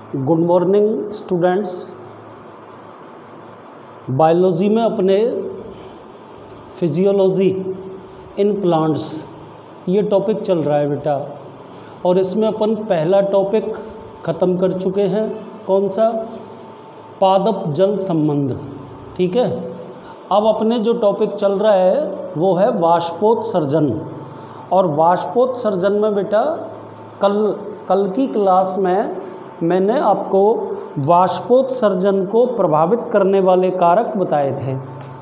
Good morning students. Biology में अपने physiology in plants ये टॉपिक चल रहा है बेटा, और इसमें अपन पहला टॉपिक ख़त्म कर चुके हैं। कौन सा? पादप जल संबंध। ठीक है। अब अपने जो टॉपिक चल रहा है वो है वाष्पोत्सर्जन। और वाष्पोत्सर्जन में बेटा कल की क्लास में मैंने आपको वाष्पोत्सर्जन को प्रभावित करने वाले कारक बताए थे।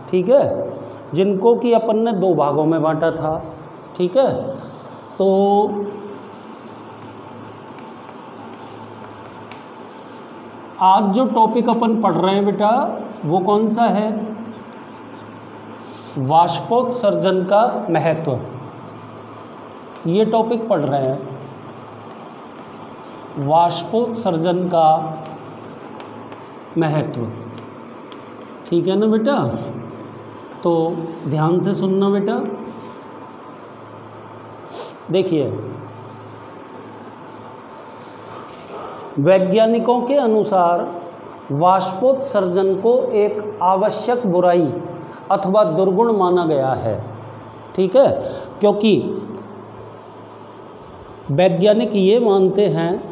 ठीक है, जिनको कि अपन ने दो भागों में बांटा था। ठीक है, तो आज जो टॉपिक अपन पढ़ रहे हैं बेटा वो कौन सा है? वाष्पोत्सर्जन का महत्व, ये टॉपिक पढ़ रहे हैं। वाष्पोत्सर्जन का महत्व। ठीक है ना बेटा? तो ध्यान से सुनना बेटा। देखिए, वैज्ञानिकों के अनुसार वाष्पोत्सर्जन को एक आवश्यक बुराई अथवा दुर्गुण माना गया है। ठीक है, क्योंकि वैज्ञानिक ये मानते हैं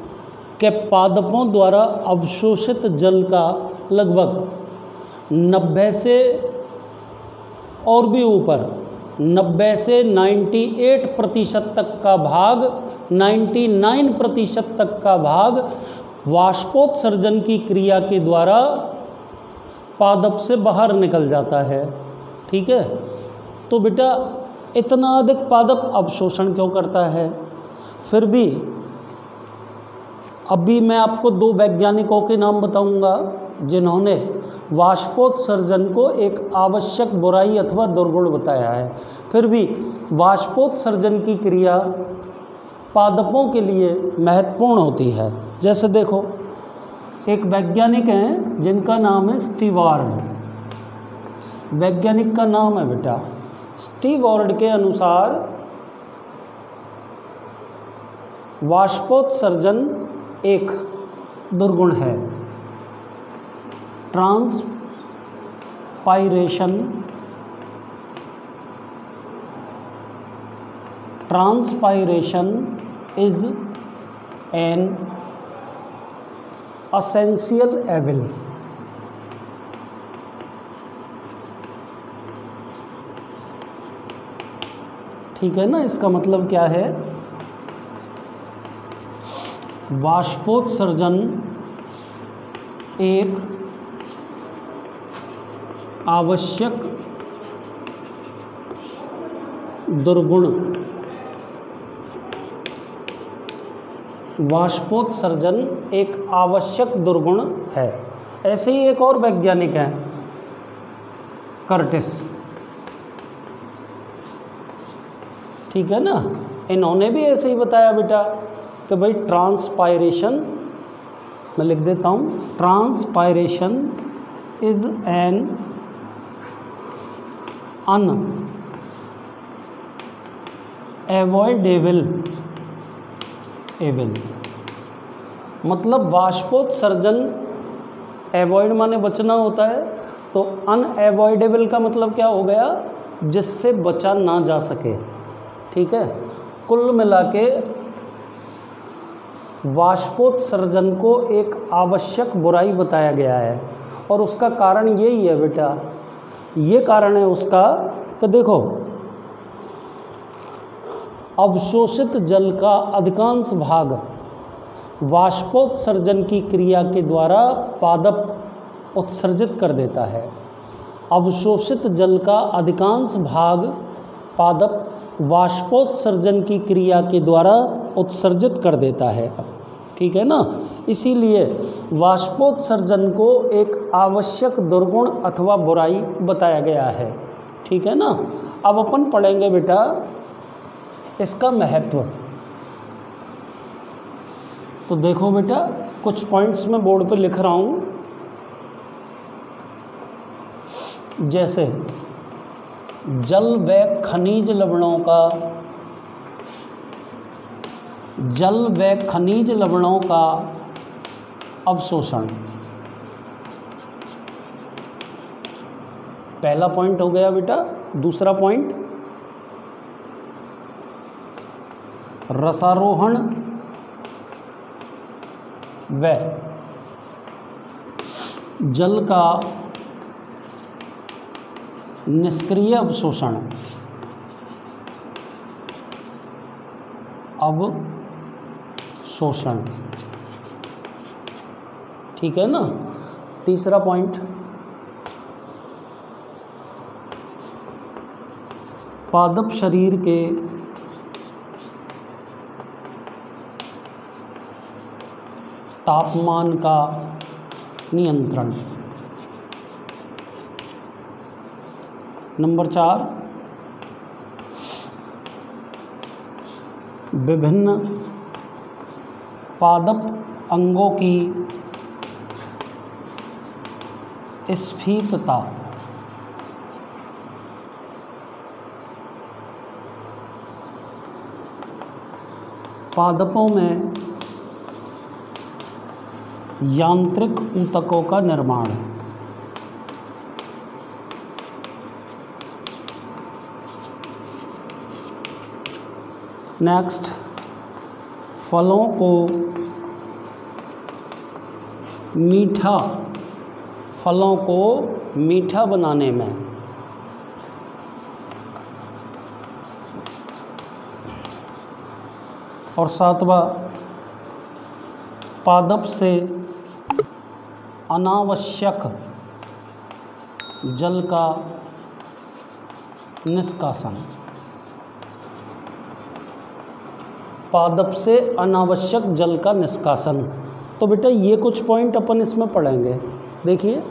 कि पादपों द्वारा अवशोषित जल का लगभग 90 से और भी ऊपर 90 से 98% तक का भाग, 99% तक का भाग वाष्पोत्सर्जन की क्रिया के द्वारा पादप से बाहर निकल जाता है। ठीक है, तो बेटा इतना अधिक पादप अवशोषण क्यों करता है? फिर भी अभी मैं आपको दो वैज्ञानिकों के नाम बताऊंगा जिन्होंने वाष्पोत्सर्जन को एक आवश्यक बुराई अथवा दुर्गुण बताया है। फिर भी वाष्पोत्सर्जन की क्रिया पादपों के लिए महत्वपूर्ण होती है। जैसे देखो, एक वैज्ञानिक हैं जिनका नाम है स्टीवार्ड। वैज्ञानिक का नाम है बेटा स्टीवार्ड। के अनुसार वाष्पोत्सर्जन एक दुर्गुण है। Transpiration is an essential evil. ठीक है ना? इसका मतलब क्या है? वाष्पोत्सर्जन एक आवश्यक दुर्गुण। वाष्पोत्सर्जन एक आवश्यक दुर्गुण है। ऐसे ही एक और वैज्ञानिक हैं कर्टिस। ठीक है ना? इन्होंने भी ऐसे ही बताया बेटा कि भाई ट्रांसपायरेशन, मैं लिख देता हूँ, transpiration is an unavoidable evil. मतलब वाष्पोत्सर्जन, एवॉइड माने बचना होता है, तो अनएवॉइडेबल का मतलब क्या हो गया? जिससे बचा ना जा सके। ठीक है, कुल मिला के वाष्पोत्सर्जन को एक आवश्यक बुराई बताया गया है। और उसका कारण यही है बेटा, ये कारण है उसका कि देखो, अवशोषित जल का अधिकांश भाग वाष्पोत्सर्जन की क्रिया के द्वारा पादप उत्सर्जित कर देता है। अवशोषित जल का अधिकांश भाग पादप वाष्पोत्सर्जन की क्रिया के द्वारा उत्सर्जित कर देता है। ठीक है ना? इसीलिए वाष्पोत्सर्जन को एक आवश्यक दुर्गुण अथवा बुराई बताया गया है। ठीक है ना? अब अपन पढ़ेंगे बेटा इसका महत्व। तो देखो बेटा, कुछ पॉइंट्स मैं बोर्ड पे लिख रहा हूँ। जैसे जल व खनिज लवणों का जल व खनिज लवणों का अवशोषण। पहला पॉइंट हो गया बेटा। दूसरा पॉइंट, रसारोहण व जल का निष्क्रिय अवशोषण। अवशोषण, ठीक है ना। तीसरा पॉइंट, पादप शरीर के तापमान का नियंत्रण। नंबर 4, विभिन्न पादप अंगों की स्फीतता। पादपों में यांत्रिक ऊतकों का निर्माण। नेक्स्ट, फलों को मीठा बनाने में और सातवां, पादप से अनावश्यक जल का निष्कासन। पादप से अनावश्यक जल का निष्कासन। तो बेटा ये कुछ पॉइंट अपन इसमें पढ़ेंगे। देखिए,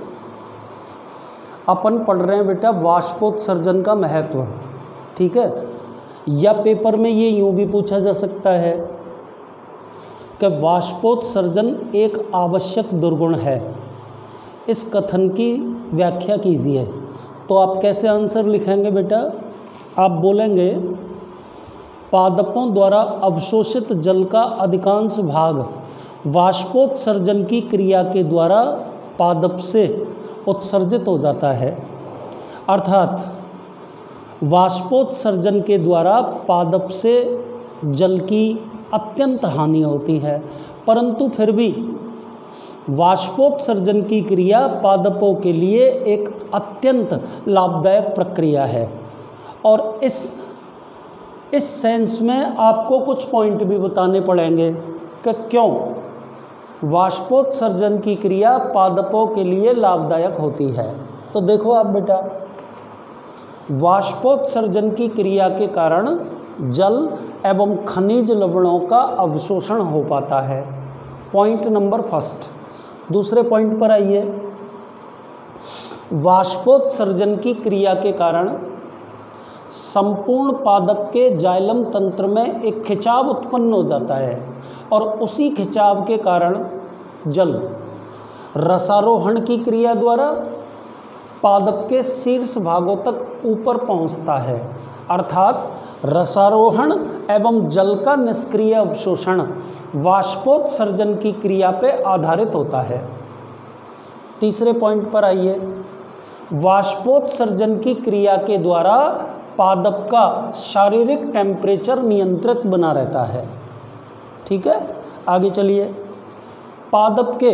अपन पढ़ रहे हैं बेटा वाष्पोत्सर्जन का महत्व, ठीक है। या पेपर में ये यूँ भी पूछा जा सकता है कि वाष्पोत्सर्जन एक आवश्यक दुर्गुण है, इस कथन की व्याख्या कीजिए। तो आप कैसे आंसर लिखेंगे बेटा? आप बोलेंगे पादपों द्वारा अवशोषित जल का अधिकांश भाग वाष्पोत्सर्जन की क्रिया के द्वारा पादप से उत्सर्जित हो जाता है। अर्थात वाष्पोत्सर्जन के द्वारा पादप से जल की अत्यंत हानि होती है, परंतु फिर भी वाष्पोत्सर्जन की क्रिया पादपों के लिए एक अत्यंत लाभदायक प्रक्रिया है। और इस सेंस में आपको कुछ पॉइंट भी बताने पड़ेंगे कि क्यों वाष्पोत्सर्जन की क्रिया पादपों के लिए लाभदायक होती है। तो देखो आप बेटा, वाष्पोत्सर्जन की क्रिया के कारण जल एवं खनिज लवणों का अवशोषण हो पाता है। Point number first. दूसरे पॉइंट पर आइए। वाष्पोत्सर्जन की क्रिया के कारण संपूर्ण पादप के जाइलम तंत्र में एक खिंचाव उत्पन्न हो जाता है और उसी खिंचाव के कारण जल रसारोहण की क्रिया द्वारा पादप के शीर्ष भागों तक ऊपर पहुंचता है। अर्थात रसारोहण एवं जल का निष्क्रिय अवशोषण वाष्पोत्सर्जन की क्रिया पर आधारित होता है। तीसरे पॉइंट पर आइए। वाष्पोत्सर्जन की क्रिया के द्वारा पादप का शारीरिक टेम्परेचर नियंत्रित बना रहता है। ठीक है, आगे चलिए। पादप के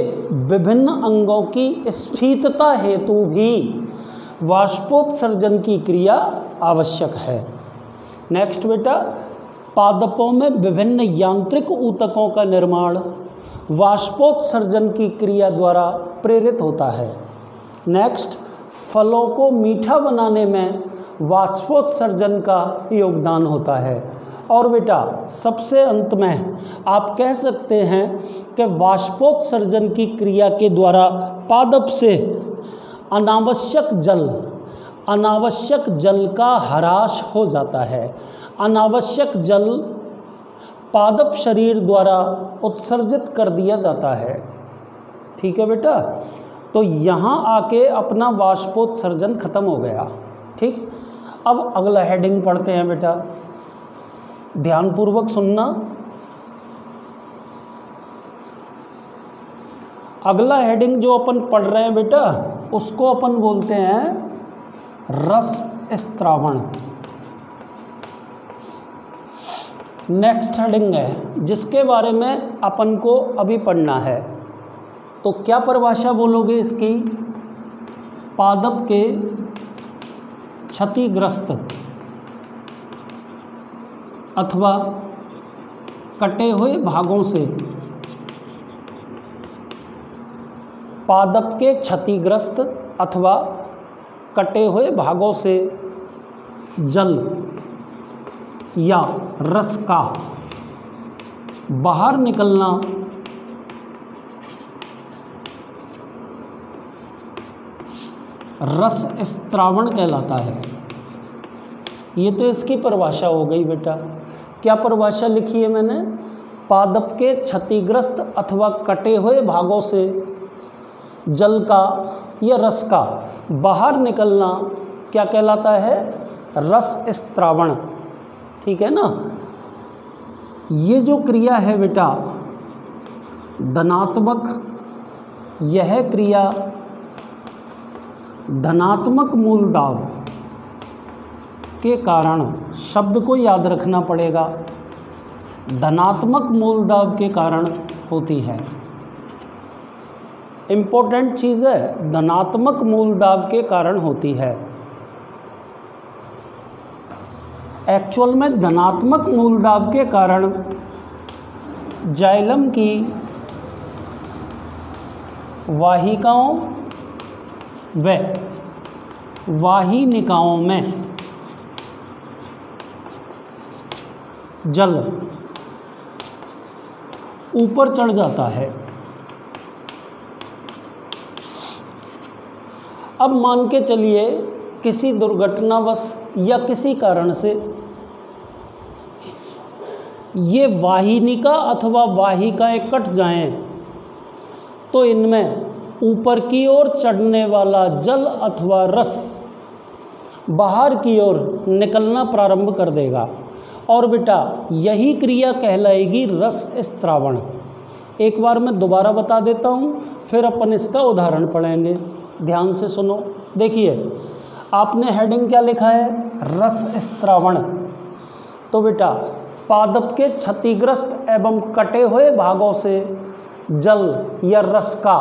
विभिन्न अंगों की स्फीतता हेतु भी वाष्पोत्सर्जन की क्रिया आवश्यक है। नेक्स्ट बेटा, पादपों में विभिन्न यांत्रिक ऊतकों का निर्माण वाष्पोत्सर्जन की क्रिया द्वारा प्रेरित होता है। नेक्स्ट, फलों को मीठा बनाने में वाष्पोत्सर्जन का योगदान होता है। और बेटा सबसे अंत में आप कह सकते हैं कि वाष्पोत्सर्जन की क्रिया के द्वारा पादप से अनावश्यक जल का ह्रास हो जाता है। अनावश्यक जल पादप शरीर द्वारा उत्सर्जित कर दिया जाता है। ठीक है बेटा, तो यहाँ आके अपना वाष्पोत्सर्जन खत्म हो गया। ठीक, अब अगला हेडिंग पढ़ते हैं बेटा, ध्यानपूर्वक सुनना। अगला हेडिंग जो अपन पढ़ रहे हैं बेटा, उसको अपन बोलते हैं रस स्त्रावण। नेक्स्ट हेडिंग है जिसके बारे में अपन को अभी पढ़ना है। तो क्या परिभाषा बोलोगे इसकी? पादप के क्षतिग्रस्त अथवा कटे हुए भागों से, पादप के क्षतिग्रस्त अथवा कटे हुए भागों से जल या रस का बाहर निकलना रस स्त्रावण कहलाता है। ये तो इसकी परिभाषा हो गई बेटा। क्या परिभाषा लिखी है मैंने? पादप के क्षतिग्रस्त अथवा कटे हुए भागों से जल का या रस का बाहर निकलना क्या कहलाता है? रस स्त्रावण। ठीक है ना। ये जो क्रिया है बेटा धनात्मक, यह क्रिया धनात्मक मूल दाब के कारण, शब्द को याद रखना पड़ेगा, धनात्मक मूल दाब के कारण होती है। इम्पोर्टेंट चीज़ है, धनात्मक मूल दाब के कारण होती है। एक्चुअल में धनात्मक मूल दाब के कारण जाइलम की वाहिकाओं व वाहिनिकाओं में जल ऊपर चढ़ जाता है। अब मान के चलिए किसी दुर्घटनावश या किसी कारण से ये वाहिनिका अथवा वाहिकाएं कट जाएं, तो इनमें ऊपर की ओर चढ़ने वाला जल अथवा रस बाहर की ओर निकलना प्रारंभ कर देगा और बेटा यही क्रिया कहलाएगी रस स्त्रावण। एक बार मैं दोबारा बता देता हूँ, फिर अपन इसका उदाहरण पढ़ेंगे। ध्यान से सुनो। देखिए आपने हेडिंग क्या लिखा है? रस स्त्रावण। तो बेटा पादप के क्षतिग्रस्त एवं कटे हुए भागों से जल या रस का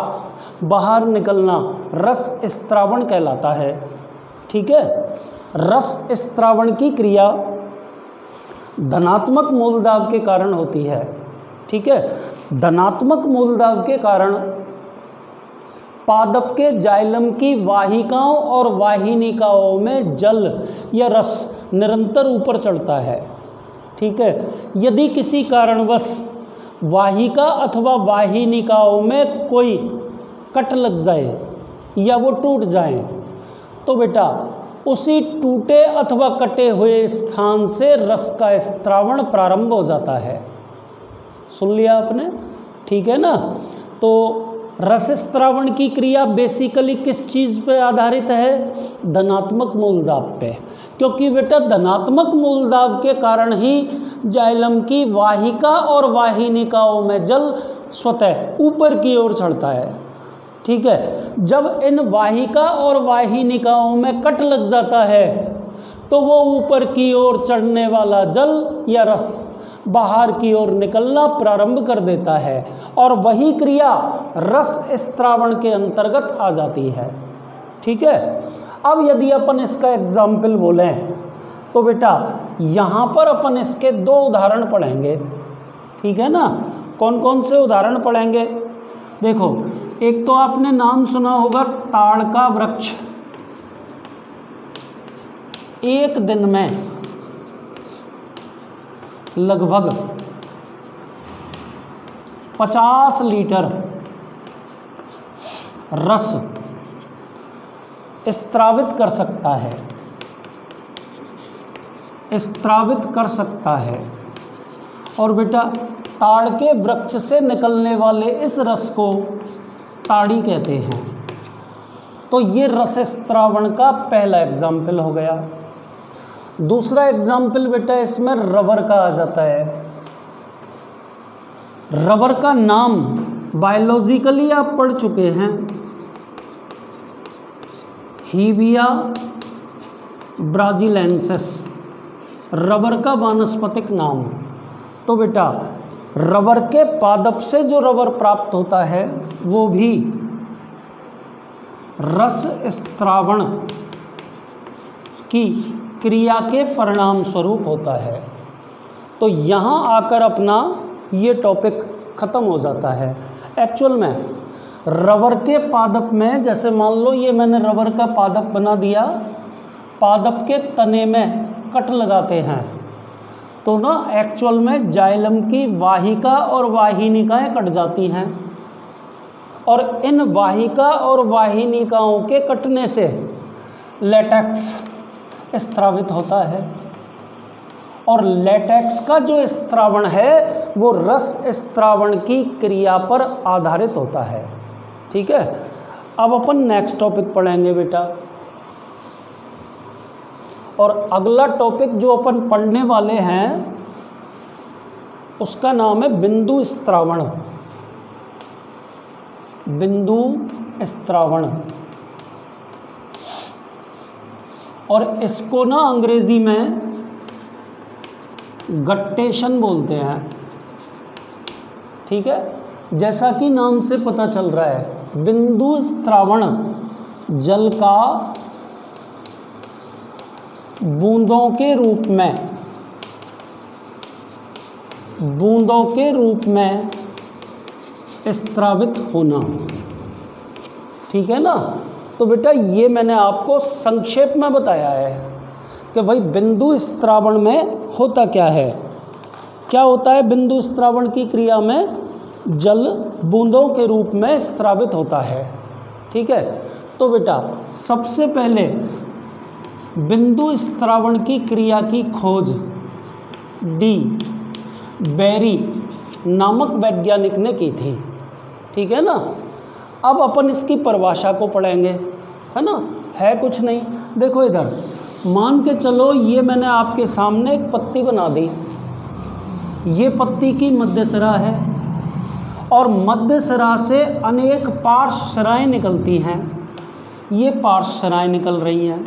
बाहर निकलना रस स्त्रावण कहलाता है। ठीक है। रस स्त्रावण की क्रिया धनात्मक मूलदाब के कारण होती है। ठीक है। धनात्मक मूलदाब के कारण पादप के जाइलम की वाहिकाओं और वाहिनिकाओं में जल या रस निरंतर ऊपर चढ़ता है। ठीक है। यदि किसी कारणवश वाहिका अथवा वाहिनिकाओं में कोई कट लग जाए या वो टूट जाए, तो बेटा उसी टूटे अथवा कटे हुए स्थान से रस का स्त्रावण प्रारंभ हो जाता है। सुन लिया आपने? ठीक है ना। तो रस स्त्रावण की क्रिया बेसिकली किस चीज़ पे आधारित है? धनात्मक मूलदाब पे। क्योंकि बेटा धनात्मक मूलदाब के कारण ही जाइलम की वाहिका और वाहिनिकाओं में जल स्वतः ऊपर की ओर चढ़ता है। ठीक है। जब इन वाहिका और वाहिनिकाओं में कट लग जाता है तो वो ऊपर की ओर चढ़ने वाला जल या रस बाहर की ओर निकलना प्रारंभ कर देता है और वही क्रिया रस स्त्रावण के अंतर्गत आ जाती है। ठीक है। अब यदि अपन इसका एग्जाम्पल बोलें तो बेटा यहाँ पर अपन इसके दो उदाहरण पढ़ेंगे। ठीक है ना। कौन कौन से उदाहरण पढ़ेंगे? देखो, एक तो आपने नाम सुना होगा ताड़ का वृक्ष। एक दिन में लगभग 50 लीटर रस स्त्रावित कर सकता है, स्त्रावित कर सकता है। और बेटा ताड़ के वृक्ष से निकलने वाले इस रस को ताड़ी कहते हैं। तो ये रस स्त्रावण का पहला एग्जाम्पल हो गया। दूसरा एग्जाम्पल बेटा इसमें रबर का आ जाता है। रबर का नाम बायोलॉजिकली आप पढ़ चुके हैं, हीविया ब्राजीलेंसिस, रबर का वानस्पतिक नाम। तो बेटा रबर के पादप से जो रबर प्राप्त होता है वो भी रस स्त्रावण की क्रिया के परिणाम स्वरूप होता है। तो यहाँ आकर अपना ये टॉपिक ख़त्म हो जाता है। एक्चुअल में रबर के पादप में, जैसे मान लो ये मैंने रबर का पादप बना दिया, पादप के तने में कट लगाते हैं तो ना एक्चुअल में जाइलम की वाहिका और वाहिनिकाएं कट जाती हैं, और इन वाहिका और वाहिनिकाओं के कटने से लेटेक्स स्त्रावित होता है, और लेटेक्स का जो स्त्रावण है वो रस स्त्रावण की क्रिया पर आधारित होता है। ठीक है, अब अपन नेक्स्ट टॉपिक पढ़ेंगे बेटा, और अगला टॉपिक जो अपन पढ़ने वाले हैं उसका नाम है बिंदु स्त्रावण। बिंदु स्त्रावण, और इसको ना अंग्रेजी में गट्टेशन बोलते हैं। ठीक है, जैसा कि नाम से पता चल रहा है, बिंदु स्त्रावण जल का बूंदों के रूप में स्त्रावित होना। ठीक है ना। तो बेटा ये मैंने आपको संक्षेप में बताया है कि भाई बिंदु स्त्रावण में होता क्या है। क्या होता है बिंदु स्त्रावण की क्रिया में? जल बूंदों के रूप में स्त्रावित होता है। ठीक है, तो बेटा सबसे पहले बिंदु स्त्रावण की क्रिया की खोज डी बेरी नामक वैज्ञानिक ने की थी। ठीक है ना। अब अपन इसकी परिभाषा को पढ़ेंगे, है ना। है कुछ नहीं, देखो इधर मान के चलो ये मैंने आपके सामने एक पत्ती बना दी, ये पत्ती की मध्यसिरा है और मध्यसिरा से अनेक पार्श्वशिराएं निकलती हैं, ये पार्श्वशिराएं निकल रही हैं।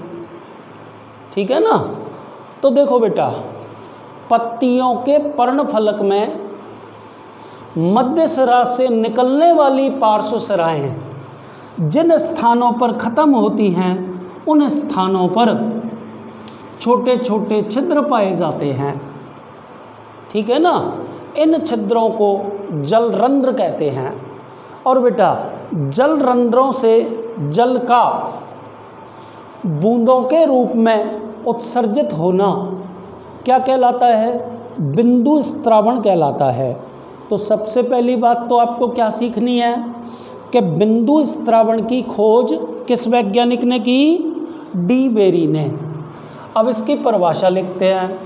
ठीक है ना। तो देखो बेटा पत्तियों के पर्णफलक में मध्यसिरा से निकलने वाली पार्श्वशिराएं जिन स्थानों पर ख़त्म होती हैं उन स्थानों पर छोटे छोटे छिद्र पाए जाते हैं। ठीक है ना। इन छिद्रों को जलरंध्र कहते हैं। और बेटा जलरंध्रों से जल का बूंदों के रूप में उत्सर्जित होना क्या कहलाता है? बिंदु स्त्रावण कहलाता है। तो सबसे पहली बात तो आपको क्या सीखनी है कि बिंदु स्त्रावण की खोज किस वैज्ञानिक ने की? डी बेरी ने। अब इसकी परिभाषा लिखते हैं।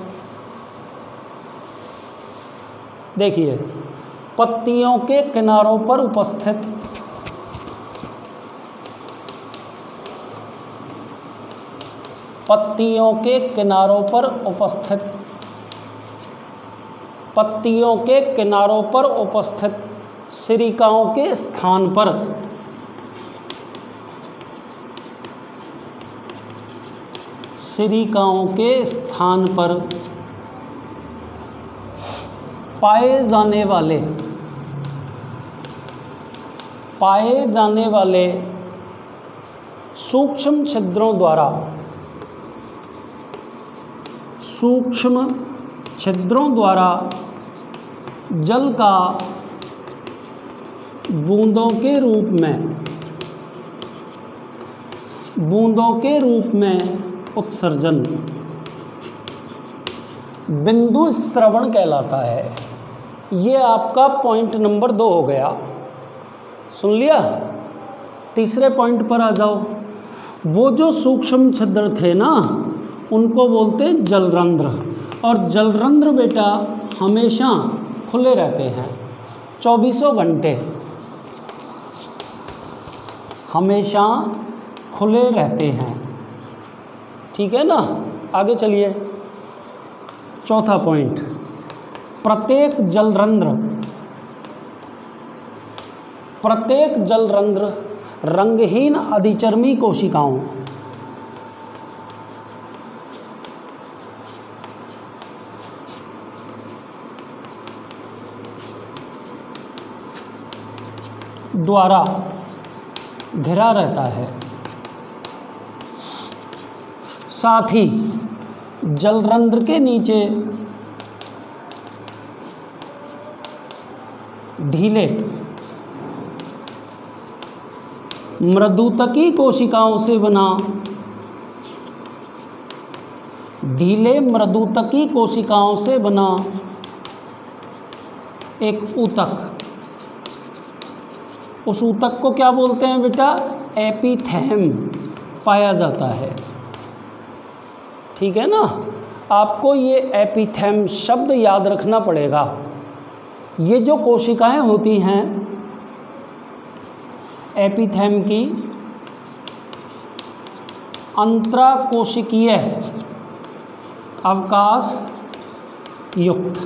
देखिए, पत्तियों के किनारों पर उपस्थित पत्तियों के किनारों पर उपस्थित सिरिकाओं के स्थान पर पाए जाने वाले सूक्ष्म छिद्रों द्वारा जल का बूंदों के रूप में उत्सर्जन बिंदु स्त्रावण कहलाता है। ये आपका पॉइंट नंबर 2 हो गया। सुन लिया। तीसरे पॉइंट पर आ जाओ। वो जो सूक्ष्म छिद्र थे ना उनको बोलते हैं जलरंध्र, और जलरंध्र बेटा हमेशा खुले रहते हैं, 24 घंटे हमेशा खुले रहते हैं। ठीक है ना। आगे चलिए। चौथा पॉइंट, प्रत्येक प्रत्येक जलरंध्र रंगहीन अधिचर्मी कोशिकाओं द्वारा घिरा रहता है। साथ ही जलरंध्र के नीचे ढीले मृदुतकी कोशिकाओं से बना एक ऊतक, उस ऊतक को क्या बोलते हैं बेटा? एपिथेम पाया जाता है। ठीक है ना, आपको ये एपिथेम शब्द याद रखना पड़ेगा। ये जो कोशिकाएं होती हैं एपिथेम की अंतराकोशिकीय अवकाश युक्त,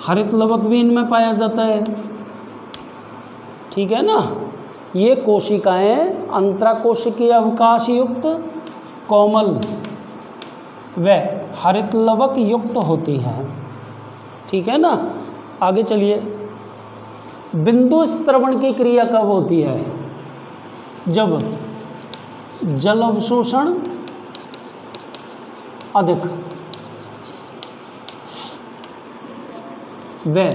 हरित लवक भी इनमें पाया जाता है। ठीक है ना, ये कोशिकाएं अंतराकोशिकीय अवकाश युक्त, कोमल व हरित लवक युक्त होती हैं। ठीक है ना, आगे चलिए। बिंदु स्त्रवण की क्रिया कब होती है? जब जल अवशोषण अधिक व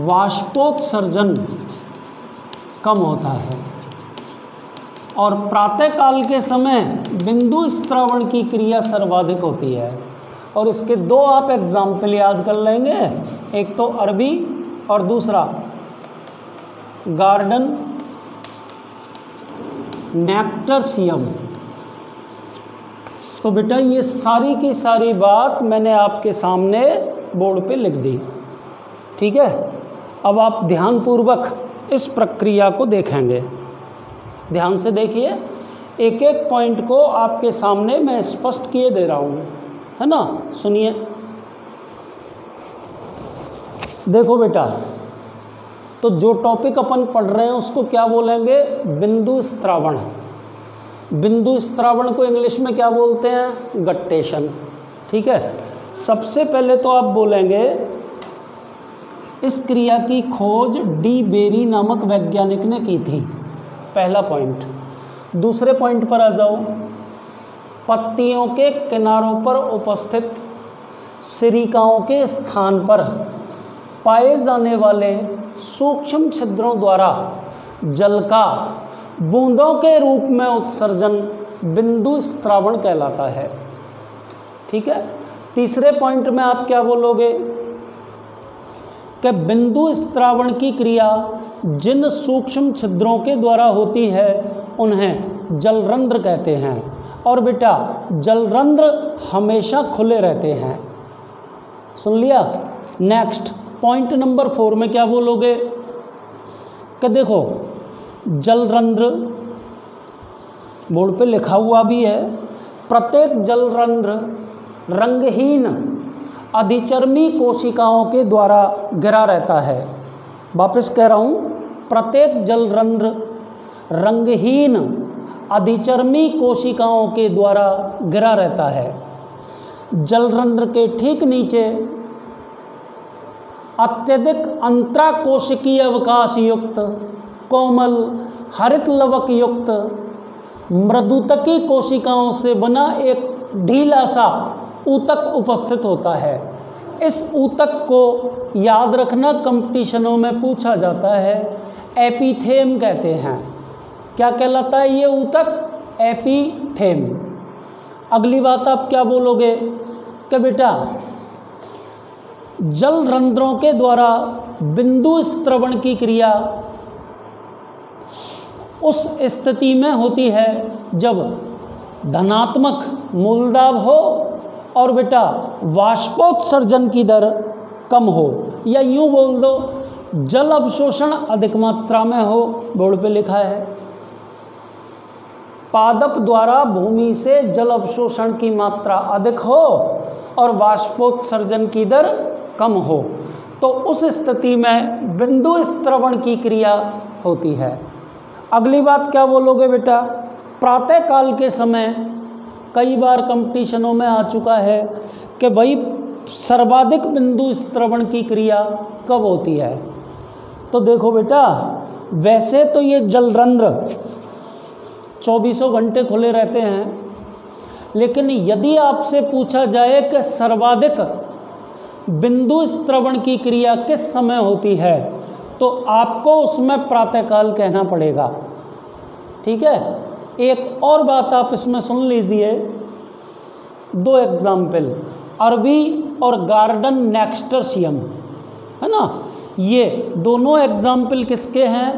वाष्पोत्सर्जन कम होता है और प्रातःकाल के समय बिंदु स्त्रवण की क्रिया सर्वाधिक होती है। और इसके दो आप एग्जाम्पल याद कर लेंगे, एक तो अरबी और दूसरा गार्डन नेक्टरसियम। तो बेटा ये सारी की सारी बात मैंने आपके सामने बोर्ड पे लिख दी। ठीक है, अब आप ध्यानपूर्वक इस प्रक्रिया को देखेंगे। ध्यान से देखिए, एक एक पॉइंट को आपके सामने मैं स्पष्ट किए दे रहा हूँ, है ना। सुनिए, देखो बेटा, तो जो टॉपिक अपन पढ़ रहे हैं उसको क्या बोलेंगे? बिंदु स्त्रावण। बिंदु स्त्रावण को इंग्लिश में क्या बोलते हैं? गट्टेशन। ठीक है, सबसे पहले तो आप बोलेंगे इस क्रिया की खोज डी बेरी नामक वैज्ञानिक ने की थी, पहला पॉइंट। दूसरे पॉइंट पर आ जाओ, पत्तियों के किनारों पर उपस्थित सिरिकाओं के स्थान पर पाए जाने वाले सूक्ष्म छिद्रों द्वारा जल का बूंदों के रूप में उत्सर्जन बिंदु स्त्रावण कहलाता है। ठीक है, तीसरे पॉइंट में आप क्या बोलोगे कि बिंदु स्त्रावण की क्रिया जिन सूक्ष्म छिद्रों के द्वारा होती है उन्हें जलरंध्र कहते हैं। और बेटा जलरंध्र हमेशा खुले रहते हैं। सुन लिया। नेक्स्ट पॉइंट नंबर 4 में क्या बोलोगे कि देखो जलरंध्र बोर्ड पे लिखा हुआ भी है, प्रत्येक जलरंध्र रंगहीन अधिचर्मी कोशिकाओं के द्वारा घिरा रहता है। वापस कह रहा हूँ, प्रत्येक जलरंध्र रंगहीन अधिचर्मी कोशिकाओं के द्वारा घिरा रहता है। जलरंध्र के ठीक नीचे अत्यधिक अंतराकोशिकीय अवकाश युक्त, कोमल हरित लवक युक्त मृदुतकी कोशिकाओं से बना एक ढीला सा ऊतक उपस्थित होता है। इस ऊतक को याद रखना, कंपटीशनों में पूछा जाता है, एपिथेम कहते हैं। क्या कहलाता है ये ऊतक? एपिथेम। अगली बात आप क्या बोलोगे कि बेटा जलरंध्रों के द्वारा बिंदु स्त्रवण की क्रिया उस स्थिति में होती है जब धनात्मक मूलदाब हो और बेटा वाष्पोत्सर्जन की दर कम हो, या यूं बोल दो जल अवशोषण अधिक मात्रा में हो। बोर्ड पे लिखा है, पादप द्वारा भूमि से जल अवशोषण की मात्रा अधिक हो और वाष्पोत्सर्जन की दर कम हो। तो उस स्थिति में बिंदु स्त्रवण की क्रिया होती है। अगली बात क्या बोलोगे बेटा, प्रातः काल के समय कई बार कंपटीशनों में आ चुका है कि भाई सर्वाधिक बिंदु स्त्रवण की क्रिया कब होती है। तो देखो बेटा, वैसे तो ये जलरंध्र 24 घंटे खुले रहते हैं, लेकिन यदि आपसे पूछा जाए कि सर्वाधिक बिंदु स्त्रवण की क्रिया किस समय होती है, तो आपको उसमें प्रातःकाल कहना पड़ेगा। ठीक है। एक और बात आप इसमें सुन लीजिए, 2 एग्जाम्पल, अरबी और गार्डन नेक्स्टर्शियम, है ना, ये दोनों एग्जाम्पल किसके हैं,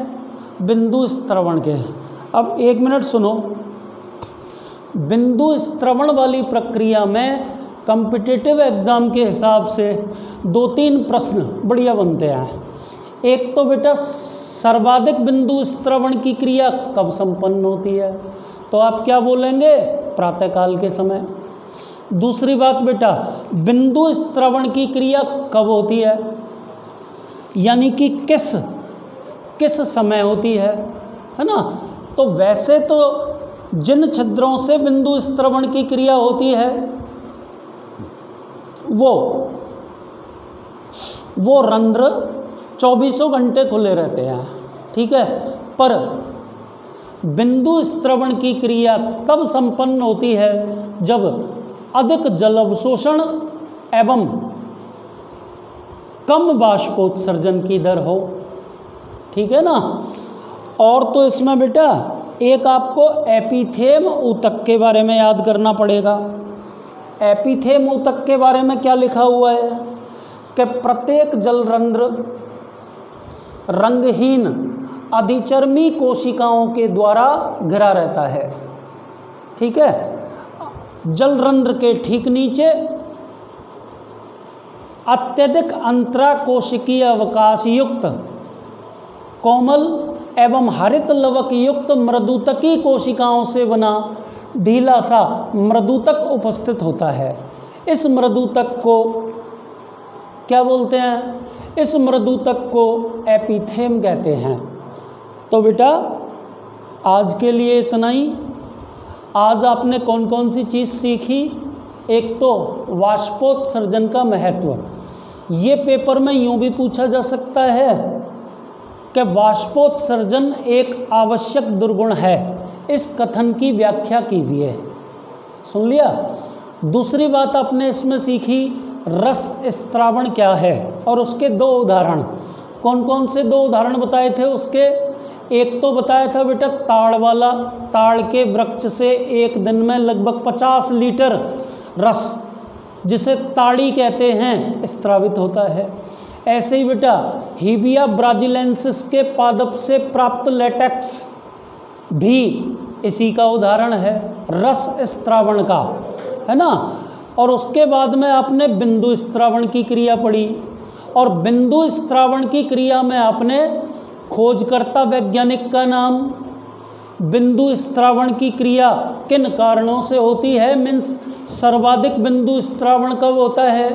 बिंदु स्त्रवण के। अब 1 मिनट सुनो, बिंदु स्त्रवण वाली प्रक्रिया में कॉम्पिटिटिव एग्ज़ाम के हिसाब से 2-3 प्रश्न बढ़िया बनते हैं। एक तो बेटा सर्वाधिक बिंदु स्त्रवण की क्रिया कब संपन्न होती है, तो आप क्या बोलेंगे, प्रातःकाल के समय। दूसरी बात बेटा, बिंदु स्त्रवण की क्रिया कब होती है, यानी कि किस समय होती है ना। तो वैसे तो जिन छिद्रों से बिंदु स्त्रवण की क्रिया होती है वो रंध्र 24 घंटे खुले रहते हैं। ठीक है। पर बिंदु स्त्रवण की क्रिया तब संपन्न होती है जब अधिक जल अवशोषण एवं कम बाष्पोत्सर्जन की दर हो। ठीक है ना। और तो इसमें बेटा एक आपको एपिथेम ऊतक के बारे में याद करना पड़ेगा। एपिथेम ऊतक के बारे में क्या लिखा हुआ है कि प्रत्येक जलरंध्र रंगहीन अधिचर्मी कोशिकाओं के द्वारा घिरा रहता है। ठीक है। जलरंध्र के ठीक नीचे अत्यधिक अंतराकोशिकीय अवकाश युक्त कोमल एवं हरित लवक युक्त मृदुतकी कोशिकाओं से बना ढीला सा मृदुतक उपस्थित होता है। इस मृदुतक को क्या बोलते हैं, इस मृदुतक को एपिथेम कहते हैं। तो बेटा आज के लिए इतना ही। आज आपने कौन कौन सी चीज़ सीखी, एक तो वाष्पोत्सर्जन का महत्व। ये पेपर में यूँ भी पूछा जा सकता है कि वाष्पोत्सर्जन एक आवश्यक दुर्गुण है, इस कथन की व्याख्या कीजिए। सुन लिया। दूसरी बात आपने इसमें सीखी रस स्त्रावण क्या है और उसके 2 उदाहरण। कौन कौन से 2 उदाहरण बताए थे उसके, एक तो बताया था बेटा ताड़ वाला, ताड़ के वृक्ष से एक दिन में लगभग 50 लीटर रस, जिसे ताड़ी कहते हैं, स्त्रावित होता है। ऐसे ही बेटा हीबिया ब्राजिलेंसिस के पादप से प्राप्त लेटेक्स भी इसी का उदाहरण है, रस स्त्रावण का, है ना। और उसके बाद में आपने बिंदु स्त्रावण की क्रिया पढ़ी, और बिंदु स्त्रावण की क्रिया में आपने खोजकर्ता वैज्ञानिक का नाम, बिंदु स्त्रावण की क्रिया किन कारणों से होती है, मीन्स सर्वाधिक बिंदु स्त्रावण कब होता है,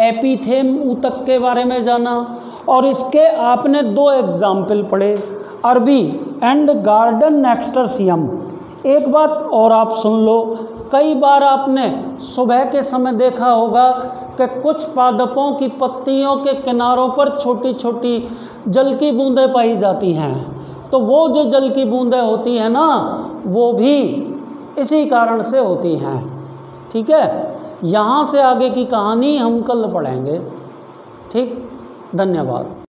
एपिथेम ऊतक के बारे में जाना, और इसके आपने 2 एग्जाम्पल पढ़े, अरबी एंड गार्डन नेक्स्टर्शियम। एक बात और आप सुन लो, कई बार आपने सुबह के समय देखा होगा कि कुछ पादपों की पत्तियों के किनारों पर छोटी छोटी जल की बूंदें पाई जाती हैं। तो वो जो जल की बूंदें होती हैं ना, वो भी इसी कारण से होती हैं। ठीक है। यहाँ से आगे की कहानी हम कल पढ़ेंगे। ठीक, धन्यवाद।